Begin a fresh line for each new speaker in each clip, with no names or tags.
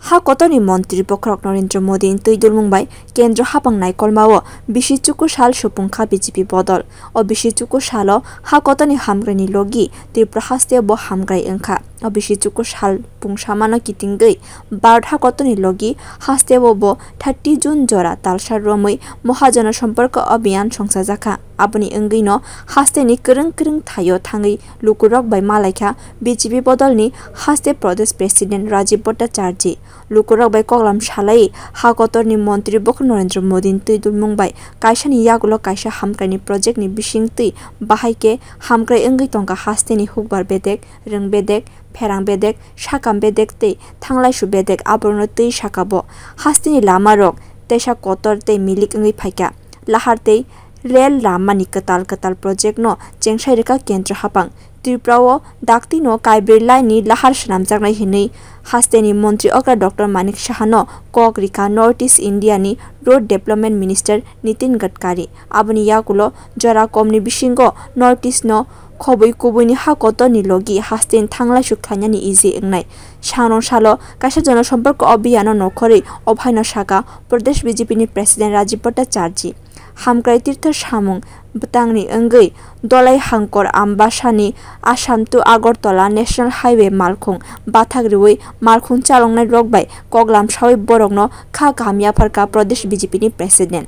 ha kotoni Montri Pokrok Narendra Modi Tuidul Mumbai Kendra Hapang Nai Kolmao Bishichuku Shal Shupungkha BJP Bodol o Bishichuku Shalo ha kotoni Hamgrani Logi Tripura Haste bo Hamgrai Engkha o Bishichuku Shal Pungshamano Kitingai Bard ha kotoni Logi Haste bo 30 June Jora Talshar Romoi Mohajana Somporko Abhiyan Songsajaka Aboni Engino Haste ni Kereng Thayo Thangai Lukurok by Malaika BJP Bodolni Haste Pradesh President Rajiv Bhattacharya Lukurok by Koglam Shalai ha kotorni Montri Bok Narendra Modi Tuidul Mumbai Kaishani Yagulo Kaisha Hamkrani Project ni Bishing Tui Bahaike Hamkrai Engai Tongka Haste ni Hukbar Bedek Reng Bedek Perang Bedek Shakam Bedek Te Thanglai Shu Bedek Abrono Tui Shakabo Haste ni Lama Rok Tesha Kotor Te Milik Engai Phaika Lahar Te Rel Ramani Katal Project no Chengsai Reka Kendra Hapang Tripura Dakti no Kaibirlai ni Lahar Shanam Jagnai Hinei Hasteni Montri Okra Dr. Manik Shahano Kok Rika Northeast India ni Road Development Minister Nitin Gadkari Abani Yakulo Jara Komni Bishingo Northeast no Khoboi Kubuni ha kotoni logi Hasten Thangla Shukhanya ni easy engnai Shano Shalo Kaisha Jana Somporko Abhiyano Nokhori Obhaino Shaka Pradesh BJP ni President Rajiv Bhattacharya Hamkrai Tirtha Samung Btangni Engai Dolai Hangkor Ambasani Assam to Agartala National Highway Malkhung Bathagriwi Malkhung Chalongnai Rokbai Koglam Shawi Borogno Kha Kamya Pharka Pradesh BJP ni President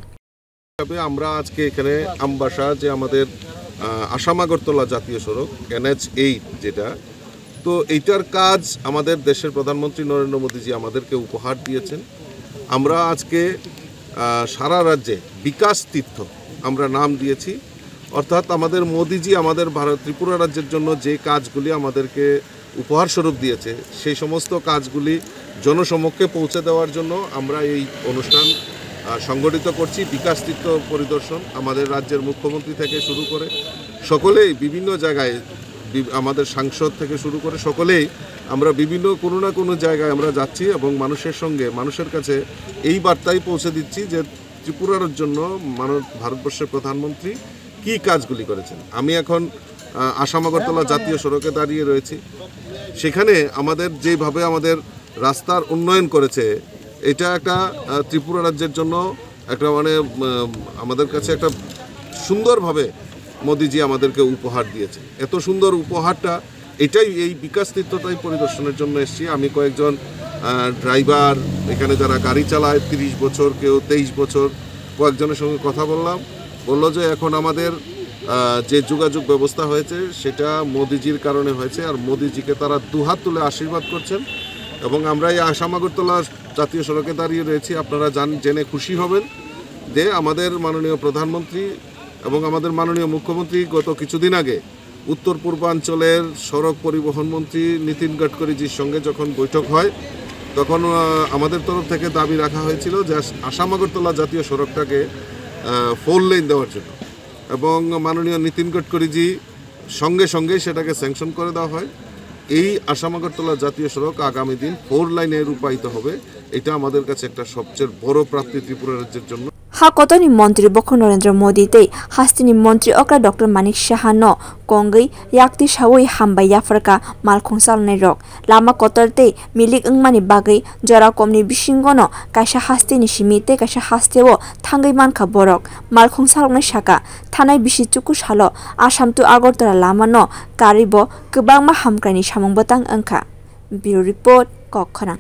আমরা আজকে এখানে আমবাসা যে আমাদের আসাম আগরতলা জাতীয় সড়ক NH8 যেটা তো এইটার কাজ আমাদের দেশের প্রধানমন্ত্রী নরেন্দ্র মোদীজি আমাদেরকে উপহার দিয়েছেন আমরা আজকে সারা রাজ্যে বিকাশ তীর্থ আমরা নাম দিয়েছি অর্থাৎ আমাদের মোদীজি আমাদের ত্রিপুরা রাজ্যের জন্য যে কাজগুলি আমাদেরকে উপহার স্বরূপ দিয়েছে সেই সমস্ত কাজগুলি জনসমক্ষে পৌঁছে দেওয়ার জন্য আমরা এই অনুষ্ঠান সংগঠিত করছি বিকাশ তীর্থ পরিদর্শন আমাদের রাজ্যের মুখ্যমন্ত্রী থেকে শুরু করে সকলেই বিভিন্ন জায়গায় আমাদের সাংসদ থেকে শুরু করে সকলেই আমরা বিভিন্ন কোনো না কোনো জায়গায় আমরা যাচ্ছি এবং মানুষের সঙ্গে মানুষের কাছে এই বার্তাই পৌঁছে দিচ্ছি যে ত্রিপুরার জন্য ভারতবর্ষের প্রধানমন্ত্রী কী কাজগুলি করেছেন আমি এখন আসাম আগরতলা জাতীয় সড়কে দাঁড়িয়ে রয়েছি সেখানে আমাদের যেভাবে আমাদের রাস্তার উন্নয়ন করেছে এটা একটা ত্রিপুরা রাজ্যের জন্য একটা মানে আমাদের কাছে একটা সুন্দরভাবে মোদিজি আমাদেরকে উপহার দিয়েছে এত সুন্দর উপহারটা এটাই এই বিকাশ তীর্থটাই পরিদর্শনের জন্য এসেছি আমি কয়েকজন ড্রাইভার এখানে যারা গাড়ি চালায় 30 বছর কেউ 23 বছর কয়েকজনের সঙ্গে কথা বললো যে এখন আমাদের যে যোগাযোগ ব্যবস্থা হয়েছে সেটা মোদিজির কারণে হয়েছে আর মোদিজিকে তারা দুহাত তুলে আশীর্বাদ করছেন এবং আমরা এই আসাম আগরতলা জাতীয় সড়কে দাঁড়িয়ে রয়েছি আপনারা জেনে খুশি হবেন যে আমাদের মাননীয় প্রধানমন্ত্রী এবং আমাদের মাননীয় মুখ্যমন্ত্রী গত কিছুদিন আগে উত্তর পূর্বাঞ্চলের সড়ক পরিবহন মন্ত্রী নীতিন গডকরিজির সঙ্গে যখন বৈঠক হয় তখন আমাদের তরফ থেকে দাবি রাখা হয়েছিল যে আসাম আগরতলা জাতীয় সড়কটাকে 4 লেন দেওয়ার জন্য এবং মাননীয় নীতিন গডকরিজি সঙ্গে সেটাকে স্যাংশন করে দেওয়া হয় এই আসাম আগরতলা জাতীয় সড়ক আগামী দিন 4 লাইনে রূপায়িত হবে এটা আমাদের কাছে একটা সবচেয়ে বড় প্রাপ্তি ত্রিপুরা রাজ্যের জন্য
ha kotoni Montri Bok Narendra Modi tei hastini Montri Okra Dr. Manik Shahano Kongai yakti shawoi hambai yafarka malkhung salnai rok lama kotor tei milik engmani bagai jora komni bisingono kaisa hastini simite kaisa hasteo thangai mankha borok malkhung salnai shaka thanai bisichuku salo Assam to Agartala lama no karibo kwbangma hamkrani samung botang engkha Bureau Report Kokkhona